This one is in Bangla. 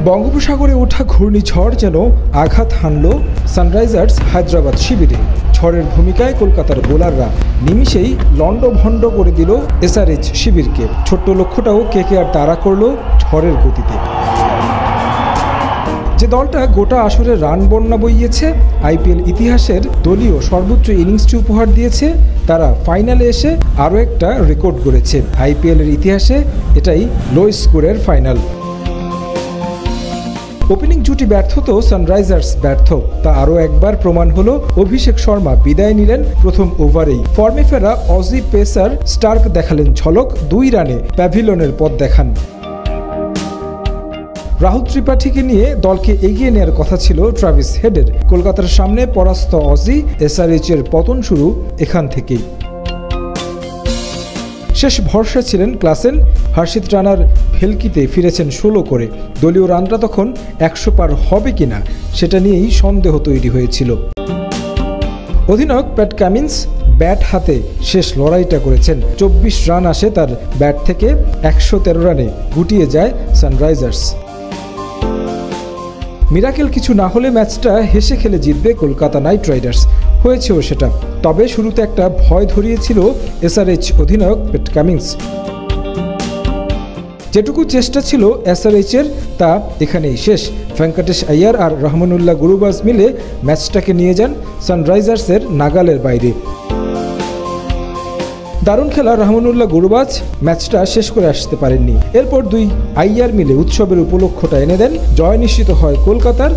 বঙ্গোপসাগরে ওঠা ঘূর্ণিঝড় যেন আঘাত হানল সানরাইজার্স হায়দ্রাবাদ শিবিরে। ঝড়ের ভূমিকায় কলকাতার বোলাররা নিমিষেই লণ্ডভণ্ড করে দিল এসআরএইচ শিবিরকে। ছোট্ট লক্ষ্যটাও কেকেআর তাড়া করল ঝড়ের গতিতে। যে দলটা গোটা আসরে রান বন্যা বইয়েছে, আইপিএল ইতিহাসের দলীয় সর্বোচ্চ ইনিংসটি উপহার দিয়েছে, তারা ফাইনালে এসে আরও একটা রেকর্ড গড়েছে। আইপিএলের ইতিহাসে এটাই লো স্কোরের ফাইনাল। ওপেনিং জুটি ব্যর্থ তো সানরাইজার্স ব্যর্থ, তা আরও একবার প্রমাণ হলো। অভিষেক শর্মা বিদায় নিলেন প্রথম ওভারেই। ফর্মে ফেরা অজি পেসার স্টার্ক দেখালেন ঝলক, 2 রানে প্যাভিলিয়নের পথ দেখান। রাহুল ত্রিপাঠীকে নিয়ে দলকে এগিয়ে নেওয়ার কথা ছিল ট্রাভিস হেডের। কলকাতার সামনে পরাস্ত অজি, এসআরএইচের পতন শুরু এখান থেকেই। শেষ ভরসা ছিলেন ক্লাসেন। হর্ষিত রানার ভেলকিতে ফিরেছেন 16 করে। দলীয় রানটা তখন 100 পার হবে কিনা সেটা নিয়েই সন্দেহ তৈরি হয়েছিল। অধিনায়ক প্যাট কামিন্স ব্যাট হাতে শেষ লড়াইটা করেছেন। 24 রান আসে তার ব্যাট থেকে, 113 রানে গুটিয়ে যায় সানরাইজার্স। মিরাকেল কিছু না হলে ম্যাচটা হেসে খেলে জিতবে কলকাতা নাইট রাইডার্স, হয়েছেও সেটা। তবে শুরুতে একটা ভয় ধরিয়েছিল এসআরএইচ অধিনায়ক প্যাট কামিন্স। যেটুকু চেষ্টা ছিল এসআরএইচের তা এখানেই শেষ। ভেঙ্কটেশ আইয়ার আর রহমানুল্লাহ গুরুবাজ মিলে ম্যাচটাকে নিয়ে যান সানরাইজার্সের নাগালের বাইরে। দারুণ খেলা রহমানুল্লাহ গুরুবাজ ম্যাচটা শেষ করে আসতে পারেননি। এরপর 2 আইয়ার মিলে উৎসবের উপলক্ষটা এনে দেন। জয় নিশ্চিত হয় কলকাতার।